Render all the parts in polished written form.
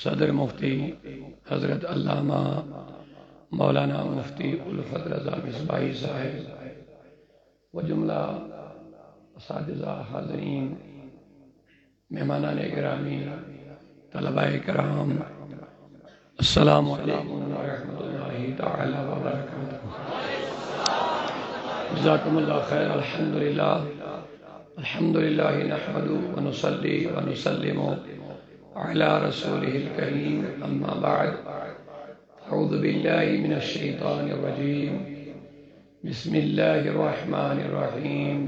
صدر مفتی حضرت علامہ مولانا مفتی الفت رضا مصباحی صاحب و جملہ اساتذہ، حاضرین، مہمانان گرامی، طلباء کرام، السلام علیکم ورحمۃ اللہ تعالی وبرکاتہ۔ جزاکم اللہ خیر۔ الحمدللہ نحمدہ ونصلی ونسلم علی رسولہ الکریم، اما بعد، اعوذ باللہ من الشیطان الرجیم، بسم اللہ الرحمن الرحیم۔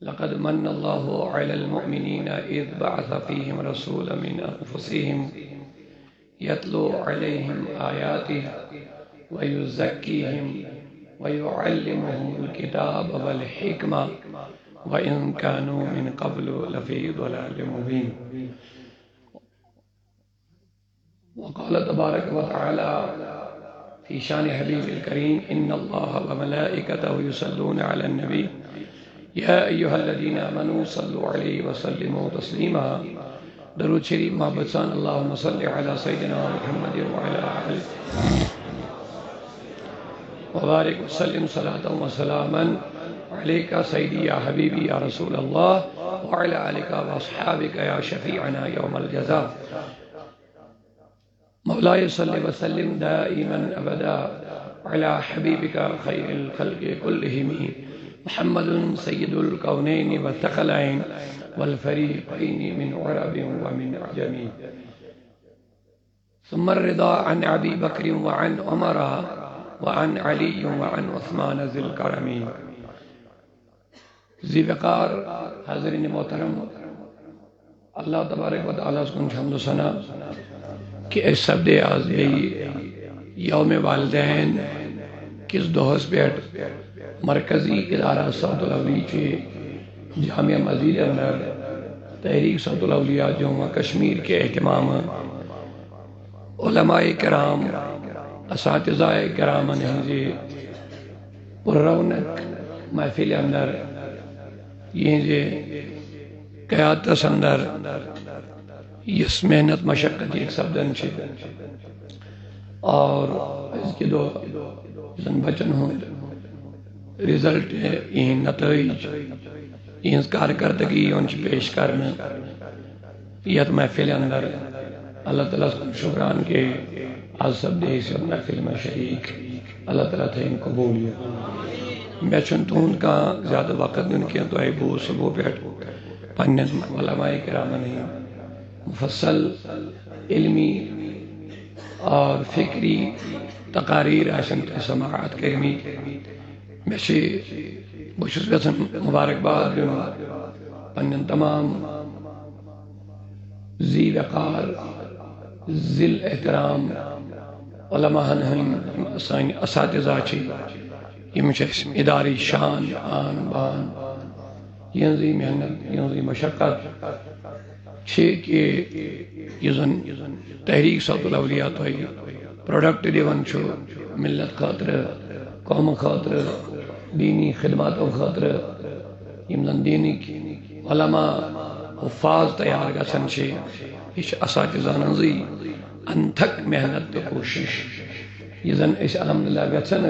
لقد من اللہ علی المؤمنین اذ بعث فیہم رسولا من انفسہم یتلو علیہم آیاتہ ویزکیہم وَيُعَلِّمُهُمُ الْكِتَابَ وَالْحِكْمَةَ وَإِن كَانُوا مِن قَبْلُ لَفِي ضَلَالٍ مُبِينٍ۔ وقال تبارك وتعالى في شان حبيب الكريم إن الله وملائكته يصلون على النبي يا أيها الذين آمنوا صلوا عليه وسلموا تسليما۔ درود شریف محبت سان اللهم صل على سيدنا محمد وعلى آله وبارک وسلم صلاۃ وسلاما علیک سیدی یا حبیبی یا رسول اللہ وعلی آلک واصحابک یا شفیعنا یوم الجزاء۔ مولاي صل وسلم دائما ابدا علی حبیبک خیر الخلق كلهم محمد سید الکونین والثقلین والفریقین من عرب ومن عجم، ثم الرضا عن ابی بکر وعن عمر وعن علی وعن عثمان ذی الکرم۔ ذی وقار حاضرین محترم، اللہ تبارک و تعالیٰ سے حمد و ثنا کہ اس سب دے آز یوم والدین کس دوہس پیٹ مرکزی ادارہ صوت الاولی کے جامعہ مزید اندر تحریک صوت الاولیاء جموں کشمیر کے اہتمام علماء کرام، اساتذہ کرام ہنجے پررونق محفل اندر یہ قیادت اندر یس محنت مشقت ایک سبدن چھے اور اس کے دو زن بچن ہوں رزلٹ یہ نتائج یہ کارکردگی انچ پیش کرنا یہ محفل اندر اللہ تعالیٰ سے شکران کے آج سب دے سے محفل میں شریک اللہ تعالیٰ تھے ان قبولیت۔ میں چنتون کا زیادہ وقت ان کے تو بو صبح بیٹھ پنن علماء کرام نے مفصل علمی اور فکری تقاریر آشن سماعات کرمی میں سے بشس گسن مبارکباد پنن تمام ذی وقار ذل احترام علماء ہن سان اساتذہ چھ یم چھ اداری شان آن بان ینزی محنت ینزی مشقت چھ کہ یزن تحریک صوت الاولیاء تو پروڈکٹ دیون چھو ملت خاطر قوم خاطر دینی خدمات خاطر یم زن دینی علماء حفاظ تیار گسن چھ یہ اساتذہ نزی انتھک محنت کوشش یہ زن اس الحمدللہ گھن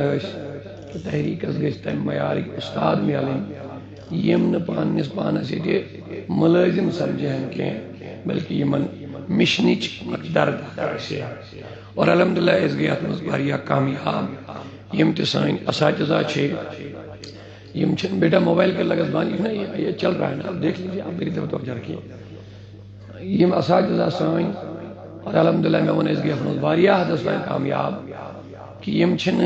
تحریک گھس تم معیارک استاد ملن یم نا پانس پانس یہ ملازم سمجھن کی بلکہ یمن مشنچ درد اور الحمدللہ اس گئی ات مز کامیاب یم تہ سان اساتذہ چھ یم چھن بیٹا موبائل کے لگت بان یہ چل رہا ہے نا دیکھ لیجیے آپ میری طرف توجہ رکھیے یم اساتذہ سان اور الحمدللہ میں ون اس گئی ات مز حدس تان کامیاب کہ یم چھن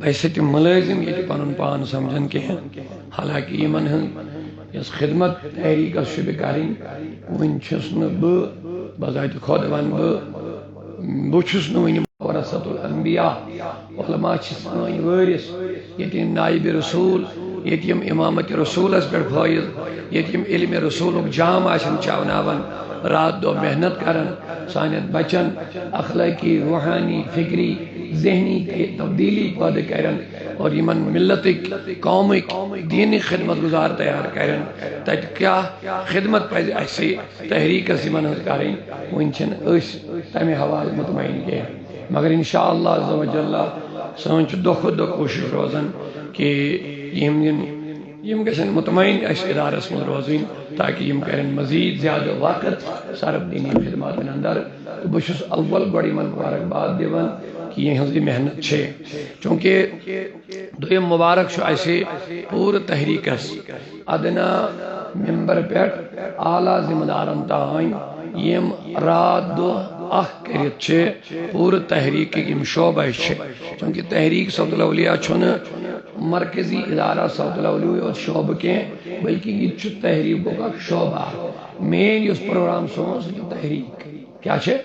ویسے تم ملازم یہ پن پان سمجھن کی حالانکہ یمن ہن یس خدمت تحریک شب کریں ون چھس نہ بذات خود ون بچس نہ ون ورثۃ الانبیاء علماء چھ سان وارث یہ نائب رسول یہ امامت رسولس پہ فائز یہ علم رسولک جام آشن چاوناون رات دو محنت کرن سانیت بچن اخلاقی روحانی فکری ذہنی تبدیلی پد کرن اور یمن ملتک قومک دینی خدمت گزار تیار کرن تت کیا خدمت پہ اسی تحریک یمن کریں ون تمہ حوالہ مطمئن کی مگر انشاءاللہ عز و جل سن دہ دہ کوشش روزان کہ یم گژھن مطمئن اس ادارس من روزن تاکہ یم کرن مزید زیادہ وقت صرف دینی خدمات اندر تو بہت اول گوڑ یمن مبارکباد دیوان کہ یہ محنت چھے چونکہ دویم مبارک شو ایسے پور تحریکس ادنا ممبر پیٹ اعلیٰ ذمہ دارن تائیں یم رات دو اخ کرت چھے پور تحریک یم شعبہ چھے چونکہ تحریک صوت الاولیاء چھن مرکزی ادارہ صوت الاولیاء اور شعبہ کے بلکہ یہ چھو تحریک کا شعبہ مین اس پروگرام سونس تحریک کیا چھے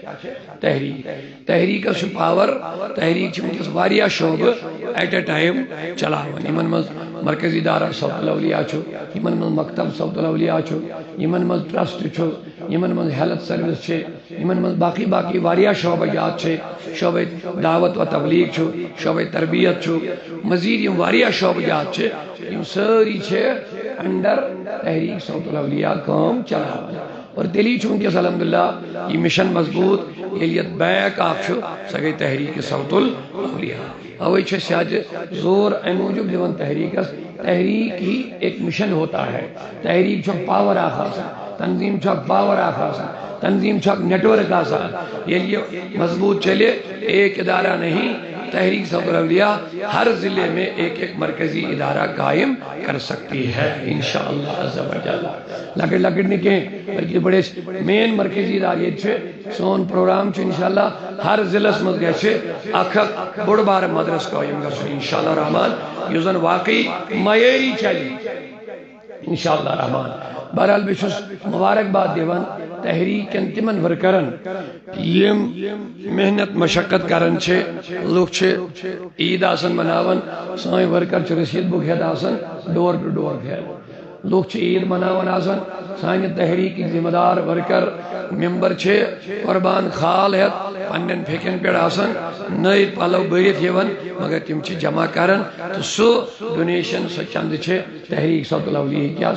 تحریک تحریک اس پاور تحریک چھے منکس واریا شعبہ ایٹ اے ٹائم چلاوان یمن مز مرکزی ادارہ صوت الاولیاء چھو یمن مز مکتب صوت الاولیاء چھو یمن مز ٹرسٹ چھو یمن مز ہیلتھ سروس چھے یمن مز باقی واریا شعبہ جات چھے شعبہ دعوت و تبلیغ چھو شعبہ تربیت چھو مزید یم واریا شعبہ جات چھے یم ساری چھے انڈر تحریک صوت الاولیاء کام چلاوان اور دلی چونکہ الحمدللہ یہ مشن مضبوط یلیت بیک آپ چھو سگئی تحریک صوت الاولیاء اوئی چھے سیاج زور موجب دیون تحریک ہی ایک مشن ہوتا ہے تحریک چھو پاور آخاسا تنظیم چھو پاور آخاسا تنظیم چھو نیٹورک آسا یہ مضبوط چلے ایک ادارہ نہیں تحریک صوت الاولیاء ہر ضلع میں ایک مرکزی ادارہ قائم کر سکتی ہے انشاءاللہ عز و جل لکڑ نکیں بلکہ بڑے مین مرکزی ادارے چھے سون پروگرام چھے انشاءاللہ ہر ضلع مز گئے چھے اکھک بڑ بار مدرس قائم کر سکتے انشاءاللہ رحمان یوزن واقعی معیاری چلی انشاءاللہ رحمان بہرحال بچھس مبارکباد دیوان تحریک تمن ورکرن یم محنت مشقت کرن چھے لوگ چھے عید آسن مناون سائیں ورکر چھے رسید بک ہید آسن ڈور ٹو ڈور پھیر لوگ چھے عید مناون آسن سائیں تحریک ذمہ دار ورکر ممبر چھے قربان خال ہے پنن پھیکن پیڑ آسن نئی پلو بریت یون مگر تم چھے جمع کرن تو سو ڈونیشن سو چند چھے تحریک صوت الاولیاء کیا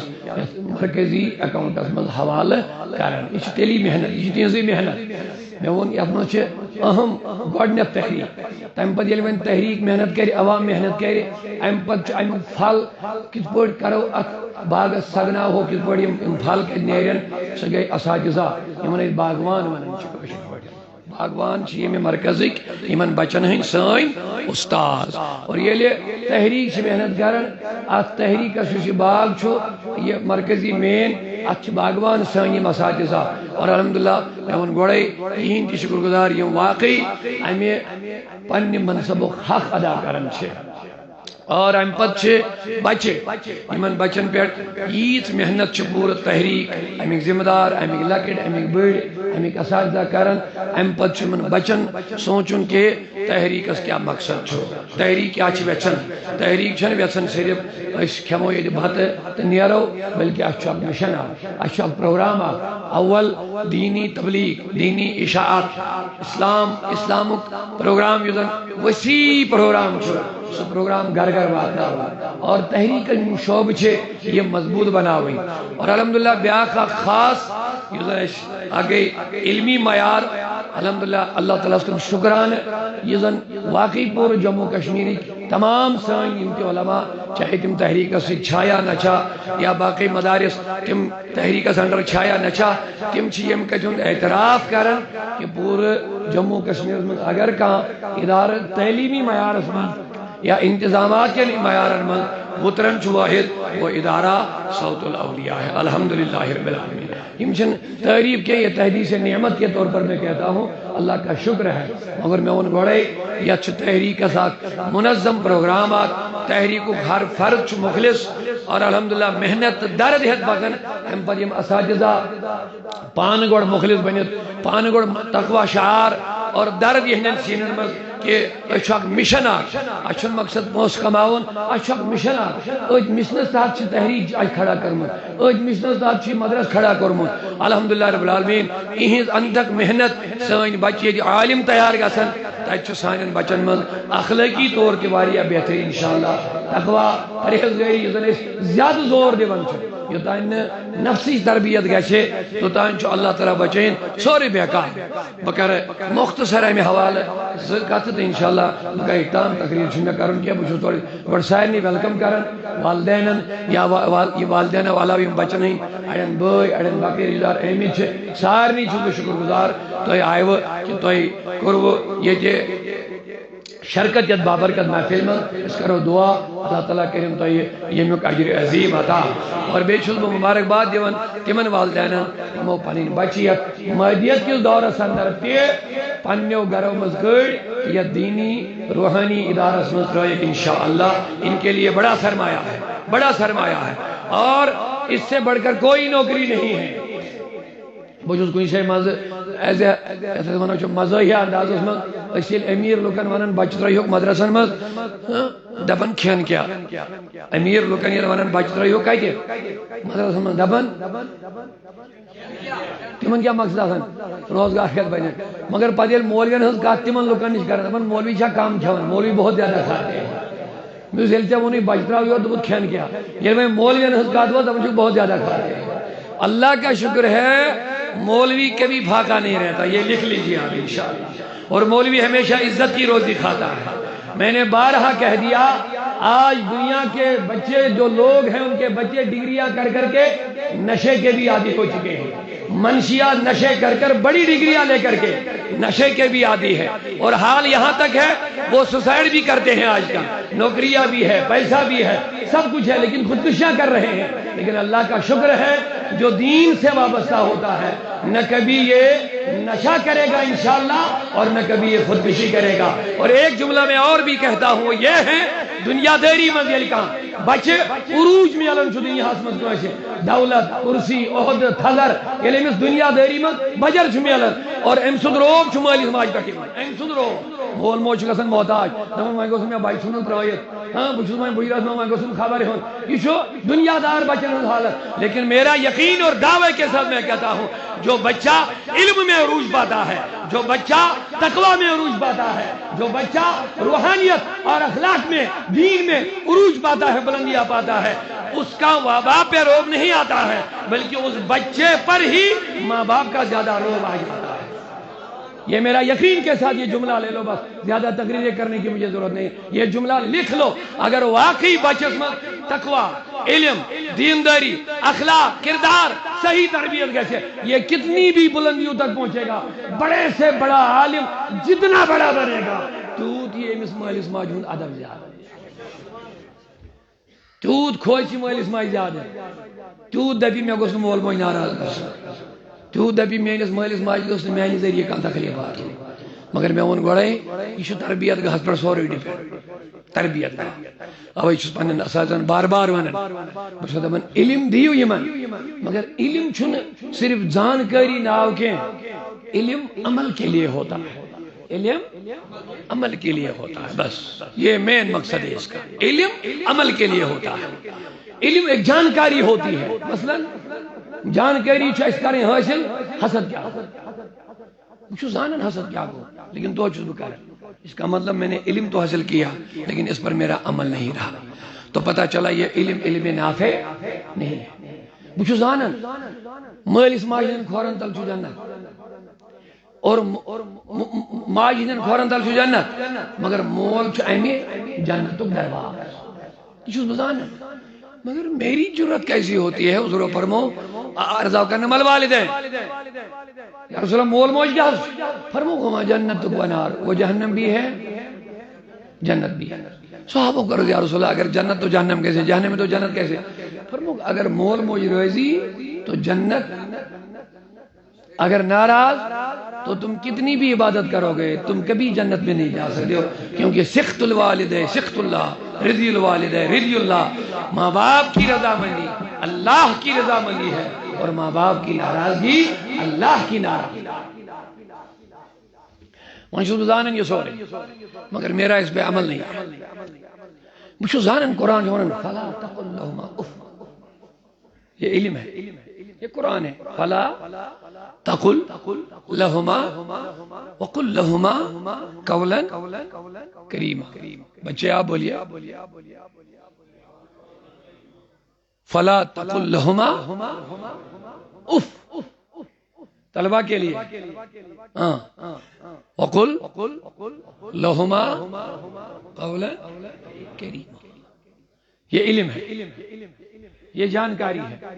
مرکزی اکاؤنٹ اس مز حوالہ کرن یہ تیلی محنت یہ تیزی محنت میں ون یہ چھے اہم گوڑنیت تحریک تم پت یل تحریک محنت کری عوام محنت کری ام پت ام پھل کس پوٹ کرو ات باغ سگنا ہو کس پوٹ ام پھل کے نیرن سو گئی اساتذہ یمن باغوان ونن چھ باغوان چھ یہ مرکزک یمن بچن ہن سائن استاد اور یہ لئے تحریک سے محنت کرن ات تحریک اس باغ چھو یہ مرکزی مین ات باغوان سائن اساتذہ اور الحمدللہ میں گوڑے یہن کی شکر گزار یم واقعی ہمیں پنی منصب و حق ادا کرن چھے اور ام پت چھے بچے یمن بچن پیٹ ایت محنت چھ پور تحریک امیک ذمہ دار امیک لکڑ امیک بڑ امیک اساتذہ کرن ام پت چھ من بچن سوچن کہ تحریک اس کیا مقصد چھو تحریک کیا چھ ویچن تحریک چھن ویچن صرف اس کھمو یہ بات نیرو بلکہ اچھا مشن اچھا پروگرام اول دینی تبلیغ دینی اشاعت اسلام پروگرام یوزن وسیع پروگرام چھو سو پروگرام گھر گھر واتنا اور تحریک شعب چھے یہ مضبوط بنا ہوئی اور الحمدللہ بیاخا خاص آگے علمی معیار الحمدللہ اللہ تعالیٰ اس کا شکران یہ زن واقعی پور جموں کشمیری تمام سائن ان کے علماء چاہے تم تحریک سے چھایا نہ چھا یا باقی مدارس تم تحریک سے اندر چھایا نہ چھا تم چیم کا جن اعتراف کرن کہ پور جموں کشمیر میں اگر کہاں ادارہ تعلیمی معیار میں یا انتظامات کے معیار میں مترن واحد وہ ادارہ صوت الاولیاء ہے الحمدللہ رب العالمین ہمشن تعریف کے یہ تحدیث نعمت کے طور پر میں کہتا ہوں اللہ کا شکر ہے مگر میں ان گوڑے یا تحریک کے ساتھ منظم پروگرامات تحریک ہر فرد چھ مخلص اور الحمدللہ محنت درد ہت بگن ہم پر یم اساتذہ پان گوڑ مخلص بنیت پان گوڑ تقوی شعار اور درد یہ سینن میں کہ اچھا مشن اچھا مقصد پونس کماون اچھا مشن ات مشنس تحت تحریک کھڑا کرمت ات مشنس تحت مدرس کھڑا کرمت الحمدللہ رب العالمین اہز اندک محنت سن بچے عالم تیار گھن تب سان بچن من اخلاقی طور تہ بہترین انشاءاللہ تقوی پرہیزگاری زیادہ زور دان یوتان نفسی تربیت گھے توتان اللہ تعالیٰ بچین سوری بیکار بہ مختصر امہ حوالہ کت تو انشاءاللہ بہ اختتام تقریر مے کرن کی بہ تھوڑی گۄڈٕ سارنٕے ویلکم کران والدینن یا یہ والدین والا بچن ہند اڑین بٲے اڑین باقی رشتہ دار آمت سارنٕے چھُس بہٕ شکر گزار تُہۍ آیوٕ کہ تُہۍ کوٚروٕ ییٚتہِ شرکت یت بابرکت محفل میں اس کرو دعا اللہ تعالیٰ کریم تو یمیک اجر عظیم عطا اور بیچ بہ مبارکباد دیون تمن والدین تمو پنن بچیت مادیت کس دورس اندر تہ پنو گھروں مز گڑ یا دینی روحانی ادارس مز ترائیک انشاءاللہ ان کے لیے بڑا سرمایہ ہے اور اس سے بڑھ کر کوئی نوکری نہیں ہے بہت کن جائے مز ایز اے مزاحیہ انداز مز امیر لکن ونان بچہ ترائیوک مدرسن مز دپن کھین کیا امیر لکن یہ ونان بچہ ترائیوک کتہ مدرسن مز دپن تمن کیا مقصد آسان روزگار بنے مگر پتہ ییٚلہِ مولوین ہز کت تمن لکن نش کران دپان مولوی چھا کم کھیوان مولوی بہت زیادہ کھاتے ہیں مجھے ییٚلہِ ژےٚ ووٚنُے بچہ ترٛاو یور دوٚپُتھ کھین کیا ییٚلہِ وۄنۍ مولوین ہز کت وٲژ دپان چھُکھ بہت زیادہ کھاتے ہیں اللہ کا شکر ہے مولوی کبھی پھاکا نہیں رہتا یہ لکھ لیجیے آپ انشاءاللہ اور مولوی ہمیشہ عزت کی روزی کھاتا ہے میں نے بارہا کہہ دیا آج دنیا کے بچے جو لوگ ہیں ان کے بچے ڈگریاں کر کر کے نشے کے بھی عادی ہو چکے ہیں منشیات نشے کر کر بڑی ڈگریاں لے کر کے نشے کے بھی عادی ہے اور حال یہاں تک ہے وہ سوسائڈ بھی کرتے ہیں آج کل نوکریاں بھی ہے پیسہ بھی ہے سب کچھ ہے لیکن خودکشیاں کر رہے ہیں لیکن اللہ کا شکر ہے جو دین سے وابستہ ہوتا ہے نہ کبھی یہ نشہ کرے گا انشاءاللہ اور نہ کبھی یہ خودکشی کرے گا اور ایک جملہ میں اور بھی کہتا ہوں یہ ہے دنیا داری مز یل کان بچے عروج میلن چھ دنیا مز کٲنٛسہِ دولت کرسی عہد تھزر ییٚلہِ أمِس دنیا داری مز بجر چھ میلن اور أمۍ سُنٛد روب چھ مٲلِس ماجہِ پٮ۪ٹھ یِوان أمۍ سُنٛد روب مول موج چھُ گژھان محتاج دپان وۄنۍ گوٚژھ مےٚ بچہِ ژھٕنُن ترٛٲیِتھ ہاں بہٕ چھُس وۄنۍ بٕڈرس منٛز وۄنۍ گوٚژھُم خبر ہیوٚن یہ چھُ دنیا دار بچن ہٕنٛز حالت لیکن میرا یقین اور دعوے کے ساتھ میں کہتا ہوں جو بچہ علم میں عروج پاتا ہے جو بچہ تقوی میں عروج پاتا ہے جو بچہ روحانیت اور اخلاق میں دین میں عروج پاتا ہے بلندیاں پاتا ہے اس کا ماں باپ پہ روب نہیں آتا ہے بلکہ اس بچے پر ہی ماں باپ کا زیادہ روب آ جاتا ہے یہ میرا یقین کے ساتھ یہ جملہ لے لو بس زیادہ تقریریں کرنے کی مجھے ضرورت نہیں یہ جملہ لکھ لو اگر واقعی بچس میں تقوی علم دینداری اخلاق کردار صحیح تربیت گھے یہ کتنی بھی بلندیوں تک پہنچے گا بڑے سے بڑا عالم جتنا بڑا بنے گا تیوت یہ امس مالس ماجہ ہند ادب زیادہ تیوت کھوژِ مالس ماجہ زیادہ تیوت دپی مے گوٚژھ نہٕ مول موج ناراض گژھُن تیوت دپی میٲنِس مٲلِس ماجہِ گوٚژھ نہٕ میانہِ ذٔریعہٕ کانٛہہ تکلیٖف واتُن مگر مےٚ ووٚن گۄڈے یہِ چھُ تربیت گاہس پٮ۪ٹھ سورُے ڈِپینڈ تربیت گاہ اوے چھُس پننٮ۪ن اساتذن بار بار ونان بہٕ چھُس دپان علم دِیِو یِمن مگر علم چھُنہٕ صرف زانکٲری ناو کینٛہہ علم عمل کے لیے ہوتا ہے علم عمل کے لیے ہوتا ہے بس یہ مین مقصد ہے اس کا علم عمل کے لیے ہوتا ہے علم ایک جانکاری ہوتی ہے مثلا جانکاری اس کریں حاصل حسد کیا بچو زانن حسد کیا گو لیکن تو چیز بکر اس کا مطلب میں نے علم تو حاصل کیا لیکن اس پر میرا عمل نہیں رہا تو پتا چلا یہ علم نافع نہیں ہے بچو زانن مالس ماجن کھورن تل چھو جنت اور ماجن کھورن تل چھو جنت مگر مول چھو امی جنت تو دربار یہ چھو بزانن مگر میری جرت کیسی ہوتی ہے حضور فرمو ارزا کرنے مل والدین یا رسول اللہ مول موج کیا فرمو گما جنت و نار وہ جہنم بھی ہے جنت بھی ہے صحابہ کرو یا رسول اللہ اگر جنت تو جہنم کیسے جہنم میں تو جنت کیسے فرمو اگر مول موج روزی تو جنت اگر ناراض تو تم کتنی بھی عبادت کرو گے تم کبھی جنت میں نہیں جا سکتے ہو کیونکہ سخت الوالد سخت اللہ رضی الوالد رضی اللہ ماں باپ کی رضامندی اللہ کی رضامندی ہے اور ماں باپ کی ناراضگی اللہ کی ناراضگی وہاں چھو زانن یہ سورے مگر میرا اس پہ عمل نہیں ہے بہ چھو زانن قرآن جو فلا تقل لهما اف یہ علم ہے یہ قرآن ہے فلا تقل لهما وقل لهما قولا کریما بچے آپ بولیے فلا تقل لهما اف طلبہ کے لیے وقل لهما قولا کریما یہ علم ہے یہ جانکاری ہے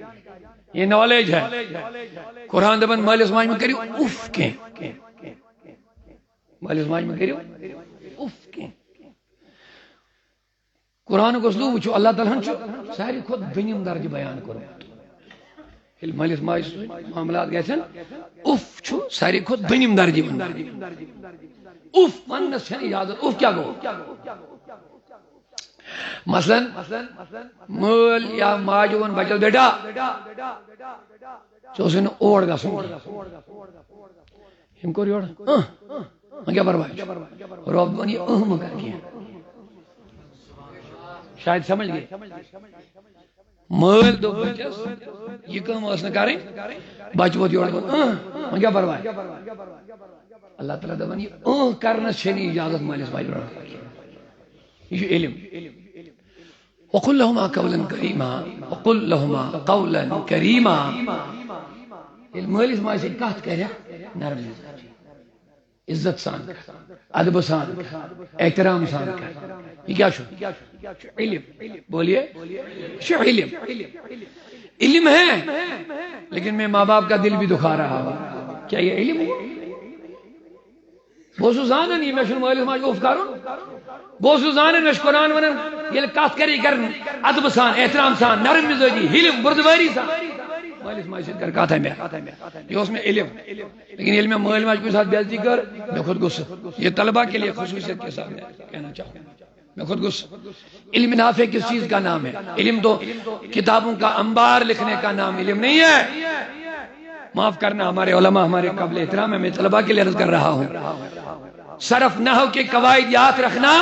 یہ نالج ہے قرآن دبن مالس ماج میں کریو اف کے مالس ماج میں کریو اف کے قرآن کو اسلوب وچھو اللہ تعالیٰ ساری خود بنیم درج بیان کرو مالس ماج معاملات گژھن اف چھو ساری خود بنیم درجی من اف ونس چھن اجازت اف کیا گو مثلا مول یا ماجون بچل بیٹا چوسن اوڑ گسن ہم کو ریوڑ کیا پرواہ رب بنی اہم کر کے شاید سمجھ گئے مول دو بچس یہ کام اسنا کریں بچ بہت یوڑ کیا پرواہ اللہ تعالیٰ دبن یہ کرنا چھنی اجازت مالس ماج رہا یہ علم وقل لهما قولا كريما وقل لهما قولا كريما المالس ماج سے کہت کرے نرم عزت سان ادب سان احترام سان یہ کیا شو علم بولیے شو علم علم ہے لیکن میں ماں باپ کا دل بھی دکھا رہا ہوں کیا یہ علم ہوا بوسو زانن یہ مشن مالس ماج اف کرن بوسو زانن مش قرآن ونن یہ کات کری کرن ادب سان احترام سان نرم مزاجی علم بردباری سان مالس ماج سے کر کہا تھا یہ اس میں علم لیکن علم میں مال ماج کے ساتھ بیعزتی کر میں خود غصہ یہ طلبہ کے لیے خصوصیت کے ساتھ کہنا چاہوں میں خود غصہ علم نافع کس چیز کا نام ہے علم تو کتابوں کا انبار لکھنے کا نام علم نہیں ہے معاف کرنا ہمارے علماء ہمارے قابل احترام ہے میں طلبہ کے لیے عرض کر رہا ہوں صرف نحو کے قواعد یاد رکھنا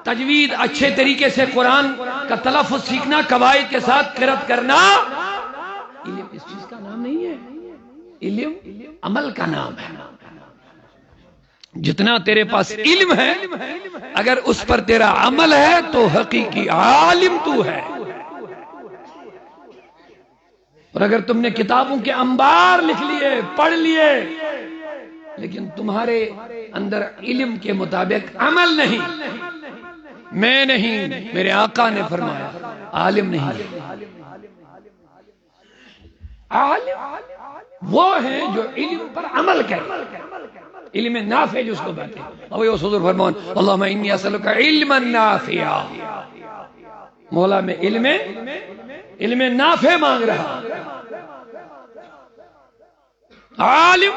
تجوید اچھے طریقے سے قرآن کا تلفظ سیکھنا قواعد کے ساتھ قرأت کرنا علم اس چیز کا نام نہیں ہے علم عمل کا نام ہے جتنا تیرے پاس علم ہے اگر اس پر تیرا عمل ہے تو حقیقی عالم تو ہے اور اگر تم نے کتابوں کے انبار لکھ لیے پڑھ لیے لیکن تمہارے اندر علم کے مطابق عمل نہیں میں نہیں میرے آقا نے فرمایا عالم نہیں عالم وہ ہیں جو علم پر عمل کریں علم نافع جس کو باتیں اب یہ حضور فرمان اللہم انی اسألک علما نافعا مولا میں علم نافع مانگ رہا عالم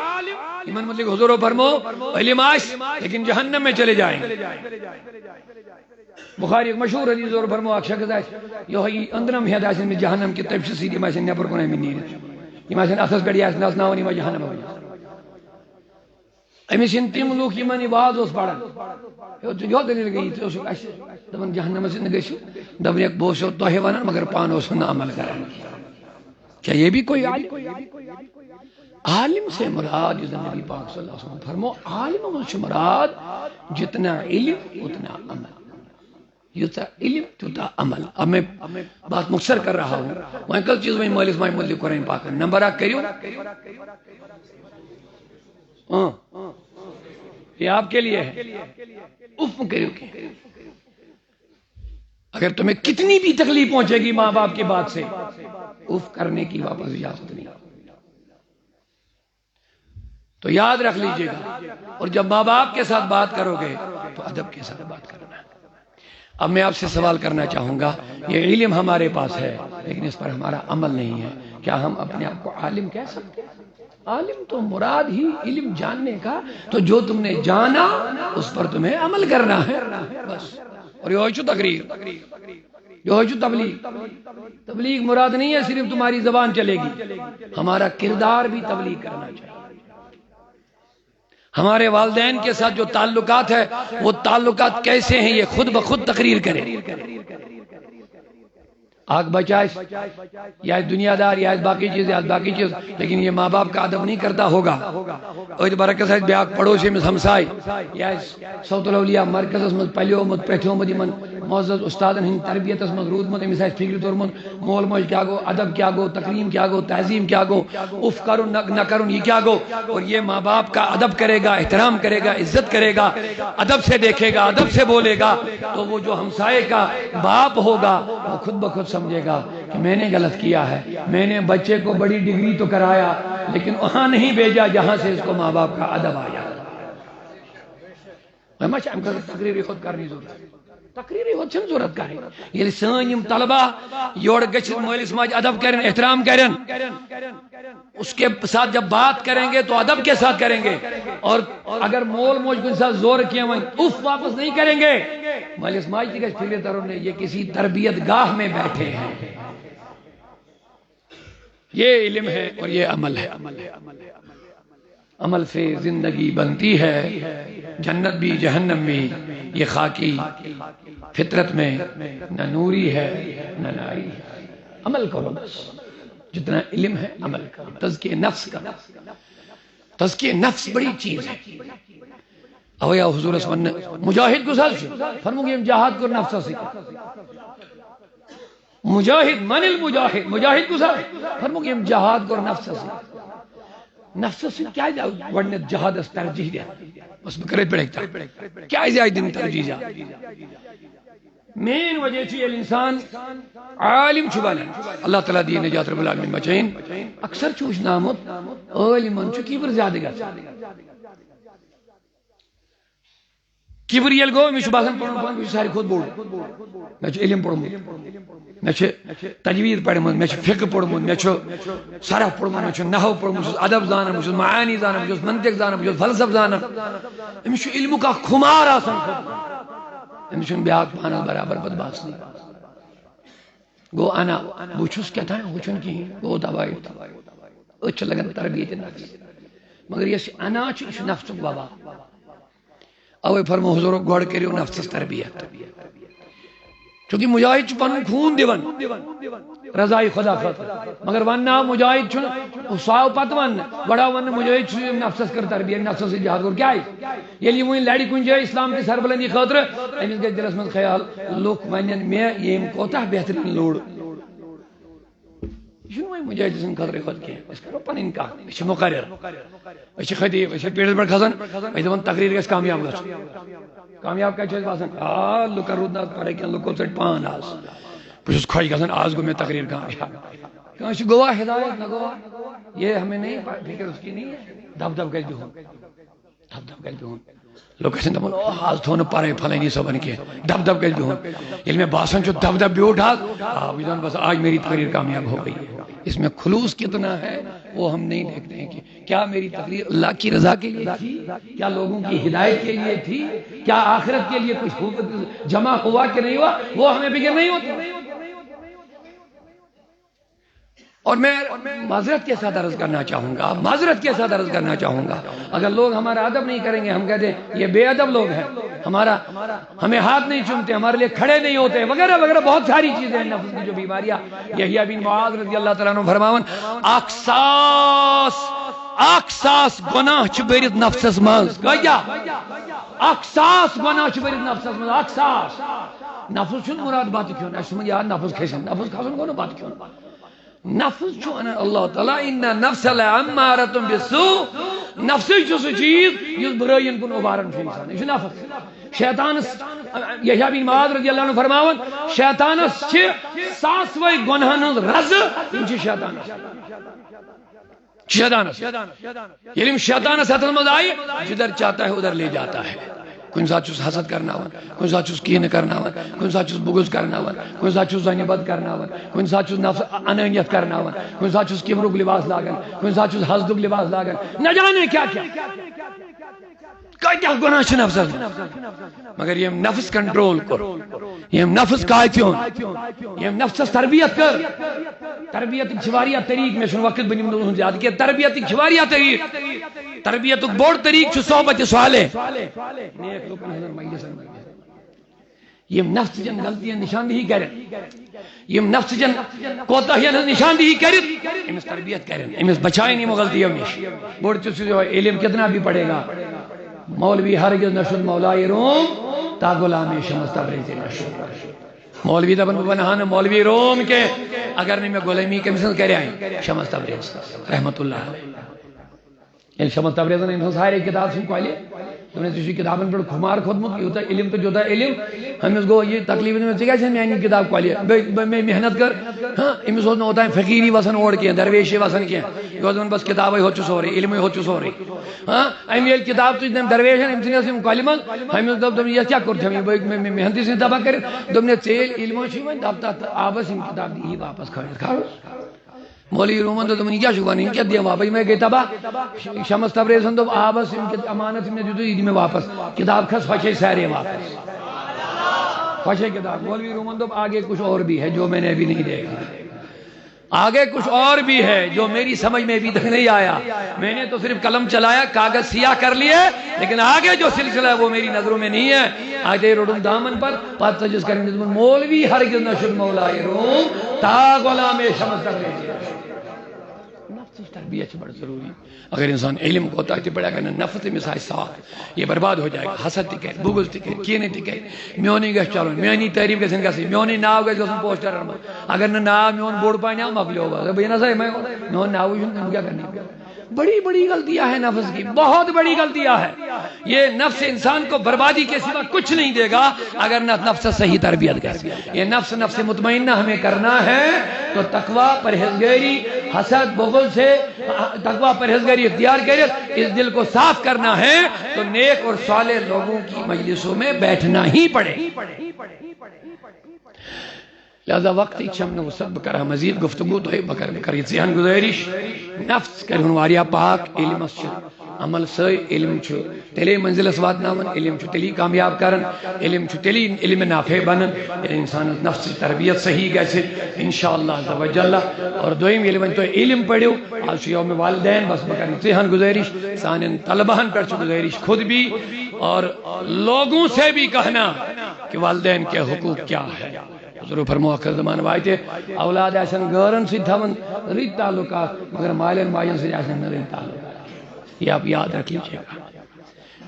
ایمان مطلق حضور فرمو علم آش لیکن جہنم میں چلے جائیں بخاری ایک مشہور حدیث حضور فرمو اکشا کذا یہ اندرم ہے داشن میں جہنم کی طرف سے سیدھی ماشن نیپر کونے میں نہیں یہ ماشن اخص گڑی آس ناس ناونی ما جہنم ہو امی سن تیم لوگ ایمانی باز اس پڑھن جو دلیل گئی تھی اسے دبن جہنم سے نگیشو دبن ایک بوسو توہی ونن مگر پانو سن عمل کرن کیا یہ بھی کوئی عالم سے مراد جس نبی پاک صلی اللہ علیہ وسلم فرمو عالم سے مراد جتنا علم اتنا عمل جتنا علم اتنا عمل اب میں بات مختصر کر رہا ہوں وہاں کل چیز میں مولس مائی مولد قرآن پاک نمبر آ کریو یہ آپ کے لیے ہے اف کریو کہ اگر تمہیں کتنی بھی تکلیف پہنچے گی ماں باپ کی بات سے اف کرنے کی واپس اجازت نہیں تو یاد رکھ لیجئے گا اور جب ماں باپ کے ساتھ بات کرو گے تو ادب کے ساتھ بات کرنا ہے اب میں آپ سے سوال کرنا چاہوں گا یہ علم ہمارے پاس ہے لیکن اس پر ہمارا عمل نہیں ہے کیا ہم اپنے آپ کو عالم کہہ سکتے ہیں عالم تو مراد ہی علم جاننے کا تو جو تم نے جانا اس پر تمہیں عمل کرنا ہے بس اور یہ ہوئی تقریر یہ ہوئی تبلیغ مراد نہیں ہے صرف تمہاری زبان چلے گی ہمارا کردار بھی تبلیغ کرنا چاہیے ہمارے والدین کے ساتھ جو تعلقات ہے وہ تعلقات کیسے ہیں یہ خود بخود تقریر کرے. آگ بچا یا دنیا دار یا باقی چیز یا باقی چیز، لیکن یہ ماں باپ کا ادب نہیں کرتا ہوگا. اور برکت ہے بیاک پڑوسی میں ہمسائے یا صوت الاولیاء مرکز میں پلیومت پیٹھومت یمن معزز استادن ہند تربیت مز رودمت امس فکر تورمت مول موج کیا گو، ادب کیا گو، تکریم کیا گو، تہذیب کیا گو، اف کرن نہ کرن یہ کیا گو. اور یہ ماں باپ کا ادب کرے گا، احترام کرے گا، عزت کرے گا، ادب سے دیکھے گا، ادب سے بولے گا، تو وہ جو ہمسائے کا باپ ہوگا وہ خود بخود سمجھے گا کہ میں نے غلط کیا ہے. میں نے بچے کو بڑی ڈگری تو کرایا لیکن وہاں نہیں بھیجا جہاں سے اس کو ماں باپ کا ادب آیا. تقریری خود کرنی ضرورت، تقریری خود چھن ضرورت کریں. یہ سن یم طلبہ یور گچھ مالس ماج ادب کریں، احترام کریں، اس کے ساتھ جب بات کریں گے تو ادب کے ساتھ کریں گے. اور اگر مول موج کے ساتھ زور کیا میں اف واپس نہیں کریں گے. مالس ماج کی فکر ترون نے یہ کسی تربیت گاہ میں بیٹھے ہیں. یہ علم ہے اور یہ عمل ہے. عمل سے زندگی بنتی ہے، جنت بھی جہنم بھی. یہ خاکی فطرت میں نہ نوری ہے نہ ناری ہے. عمل کرو بس، جتنا علم ہے عمل کرو. تزکیہ نفس کا، تزکیہ نفس بڑی چیز ہے. اویا حضور اسمن مجاہد گزار فرمو گے جہاد کو نفس سے. مجاہد من المجاہد، مجاہد گزار فرمو گے جہاد کو نفس سے. نفس سے کیا جاؤ ورنت جہاد اس ترجیح دیا بس بکرے پڑھتا کیا جائے دن ترجیح جا. مین وجہ چی الانسان عالم چھبانا اللہ تعالیٰ دی نجات رب العالمین بچین. اکثر چوش نامت عالمان چو کیبر زیادہ گا. کیبر یل گو میں باسن پڑھن پڑھن میں ساری خود بوڑ. میں علم پڑھن میں تجوید پڑھن میں فقہ پڑھن میں صرف پڑھن میں نحو پڑھن میں ادب زانن میں معانی زانن میں منطق زانن میں فلسفہ زانن. امس علم کا خمار آسان امس بیاک پانا برابر بدباس نہیں. گو انا بچھس کیا تھا وچھن کی گو دوائی اچھ لگن تربیت نفس. مگر یہ انا چھ نفس بابا. اوے فرمو حضور گوڑ کریو نفس تربیت. چونکہ مجاہد پن خون دیون رضائی خدا خاطر. مگر وننا مجاہد چھن ساو پت ون بڑا ون مجاہد چھ نفس کر تربیت، نفس سے جہاد کر کیا ہے. یلی وین لڑی کن جائے اسلام کی سربلندی خاطر امس گژھِ دلس من خیال لوک ونن مے یم کوتاہ بہترین لوڑ. یہ مجاہد سن خاطر خود کی اس کرو پن کا اس مقرر اس خطیب اس پیڑ پر کھسن اس دون تقریر گژھِ کامیاب گژھن. کامیاب کیا چیز باسن لوک رودنا پڑے کہ لوکو سٹ پان آس بس خوش گژھن آج گو میں تقریر کامیاب. کانچ گواہ ہدایت نہ گواہ یہ ہمیں نہیں فکر اس کی نہیں ہے. دب دب گژھِ بہن، دب دب گژھِ بہن. لوگ کہتے ہیں آج تھوڑا پارے پھلینی صبح کے دب دب گژھِ بہن. یل میں باسن چھ دب دب بیوٹ آج بس آج میری تقریر کامیاب ہو گئی. اس میں خلوص کتنا ہے وہ ہم نہیں دیکھتے ہیں کہ کیا میری تقریر اللہ کی رضا کے لیے تھی، کیا لوگوں کی ہدایت کے لیے تھی، کیا آخرت کے لیے کچھ جمع ہوا کہ نہیں ہوا، وہ ہمیں فکر نہیں ہوتی. اور میں معذرت کے ساتھ عرض کرنا چاہوں گا، معذرت کے ساتھ عرض کرنا چاہوں گا اگر لوگ ہمارا ادب نہیں کریں گے، ہم کہتے ہیں یہ بے ادب لوگ ہیں، ہمیں ہاتھ نہیں چومتے، ہمارے لیے کھڑے نہیں ہوتے وغیرہ وغیرہ بہت ساری چیزیں ہیں. نفس کی جو بیماریاں یحییٰ بن معاذ رضی اللہ تعالیٰ عنہ فرماون اکساس گناہ چھ برت نفسس منز. کیا اکساس گناہ چھ برت نفسس منز. اکساس نفس چھن مراد بات کھیون اس من یاد نفس کھسن، نفس کھسن گو بات کھیون. نفس چھو انا اللہ تعالیٰ ان نفس لعمارۃ بالسوء. نفس چھو سو چیز یس برائین کن ابارن چھو انسان. یہ نفس شیطان یحییٰ بن معاذ رضی اللہ عنہ فرماون شیطانس چھ ساسوئی گناہن ہنز رز یم چھ شیطانس یعنی شیطانس ہتن مز آئی جدھر چاہتا ہے ادھر لے جاتا ہے. کن ساتھ چھس حسد کرنا ون، کن ساتھ چھس کین کرنا ون، کن ساتھ چھس بغض کرنا ون، کن ساتھ چھس زنی بد کرنا ون، کن ساتھ چھس نفس انانیت کرنا ون، کن ساتھ چھس کبرک لباس لاگن، کن ساتھ چھس حسدک لباس لاگن، نہ جانے کیا کیا. کتیا گناہ چھ نفسس مگر یم نفس کنٹرول کر یم نفس قاتیون یم نفسس تربیت کر تربیت چھواریا طریق میں شن وقت بنیم نو زیادہ کہ تربیت چھواریا طریق تربیت بوڑ طریق چھ صحبت صالح نیک لوکن ہن مجلسن یم نفس جن غلطیاں نشاندہی کرن یم نفس جن کوتاہیاں نشاندہی کرن امس تربیت کرن امس بچائیں یم غلطیوں نش بوڑ چھ علم کتنا بھی پڑھے گا مولوی ہرگز نشد مولائے روم تا غلام شمس تبریزی نشد مولوی دبن بنہان مولوی روم کے اگر نہیں میں غلامی کے مثل کرے آئیں شمس تبریز رحمت اللہ علیہ شمس تبریز نے انسان سارے کتاب سن کو آئیے تو نے تیسی کتابن پر کھمار خود مت ہوتا علم تو جوتا علم ہم اس کو یہ تکلیف میں چکا ہے میں نہیں کتاب کو آئیے میں محنت کر ہاں امس ہوتا ہوتا ہے فقیری وسن اوڑ کے درویشی وسن کے یہ بس کتاب ہی ہو چو سوری علم ہی ہو چو سوری ہاں ایم یہ کتاب تو درویش ہیں امتنی اسم کلمہ ہم اس دب یہ کیا کرتے ہیں میں محنتی سے تباہ کر دم نے تیل علم چھ میں دبتا آبس ان کتاب دی واپس کھاڑ مولوی رومن تو تمہیں کیا شکوانی کیا دیا واپس میں گئی تباہ شمس تبریزن تو آبس ان کی امانت میں دیتو عید میں واپس کتاب کھس فشے سارے واپس فشے کتاب مولوی رومن تو آگے کچھ اور بھی ہے جو میں نے ابھی نہیں دیکھا آگے کچھ اور بھی ہے جو میری سمجھ میں ابھی تک نہیں آیا میں نے تو صرف قلم چلایا کاغذ سیاہ کر لیے لیکن آگے جو سلسلہ ہے وہ میری نظروں میں نہیں ہے آگے روڈم دامن پر پات سجس کریں گے مولوی ہرگز نشد مولائے روم تا غلام شمس تبریزی نفس تربیت بڑا ضروری اگر انسان علم کو تاکہ پڑھا کرنا نفس مثال صاف یہ برباد ہو جائے گا حسد تکے بغض تکے کینے تکے میونی گش چلو میونی تعریف گسن گسی میونی ناو گش گسن پوسٹر اگر نہ ناو میون بورڈ پائے ناو مکلی ہوگا بھئی نہ صحیح میں میون ناو کیا کرنی بڑی بڑی غلطیاں ہیں نفس کی بہت بڑی غلطیاں ہیں یہ نفس انسان کو بربادی کے سوا کچھ نہیں دے گا اگر نفس صحیح تربیت کر یہ نفس مطمئنہ ہمیں کرنا ہے تو تقوی پرہیزگاری حسد بغض سے تقوی پرہیزگاری اختیار کرے اس دل کو صاف کرنا ہے تو نیک اور صالح لوگوں کی مجلسوں میں بیٹھنا ہی پڑے لہذا وقت ایک شمنا وہ سب بکرہ مزید گفتگو تو ہے بکر یہ ذہن گزارش نفس کرن واریا پاک علم چھو عمل سے علم چھو تیلے منزل اسوات نامن علم چھو تیلی کامیاب کرن علم چھو تیلی علم نافع بنن انسان نفس تربیت صحیح گئے سے انشاءاللہ عز و جل اور دوئیم علم تو علم پڑھو آج یوم والدین بس بکر ذہن گزارش سانن طلبان پر چھو گزارش خود بھی اور لوگوں سے بھی کہنا کہ والدین کے حقوق کیا ہے حضور فرمو آخر زمان وائتے اولاد ایسن گرن سے تھون ریت تعلقات مگر مالین مائن سے ایسن ریت تعلقات یہ آپ یاد رکھ لیجئے گا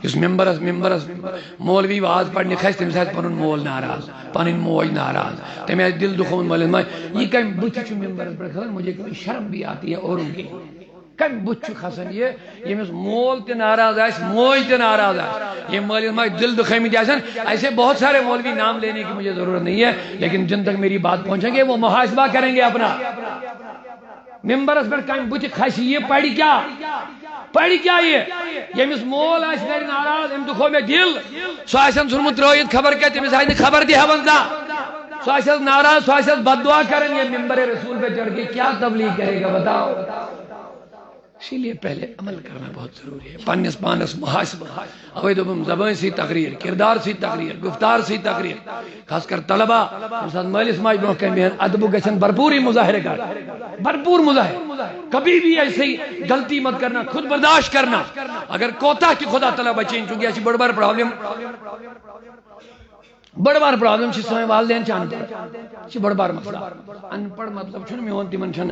اس ممبرس مولوی واز پڑھنے خیس تم ساتھ پنن مول ناراض پنن موج ناراض تمہیں دل دخون مولین مائن یہ کہیں بچی چھو ممبرس پر خلن مجھے کوئی شرم بھی آتی ہے اوروں کی کم بچ خسن یہ مس مول تے ناراض ہے موج تے ناراض ہے یہ مولوی میں دل دخیمی جیسن ایسے بہت سارے مولوی نام لینے کی مجھے ضرورت نہیں ہے لیکن جن تک میری بات پہنچیں گے وہ محاسبہ کریں گے اپنا ممبرس پر کم بچ خسی یہ پڑھی کیا یہ مس مول آس کر ناراض ام دکھو میں دل سو آسن سنمت رویت خبر کیا تمس آئی خبر دی ہوندا سو آسن ناراض سو آسن بددعا کریں یہ ممبر رسول پہ چڑھ کے کیا تبلیغ کرے گا بتاؤ اسی لیے پہلے عمل کرنا بہت ضروری ہے پانس پانس محاسبہ اوے دوم زبان سی تقریر کردار سی تقریر گفتار سی تقریر خاص کر طلبہ مثلا مجلس ماج برو کہ میں ادب گچن بھرپور مظاہرے کر بھرپور مظاہرے کبھی بھی ایسی غلطی مت کرنا خود برداشت کرنا اگر کوتا کہ خدا تعالی بچیں چونکہ ایسی بڑی بڑی پرابلم چھ سویں والدین چھ ان پڑھ چھ بڑ بار مسئلہ ان پڑھ مطلب چھن میون تمن چھن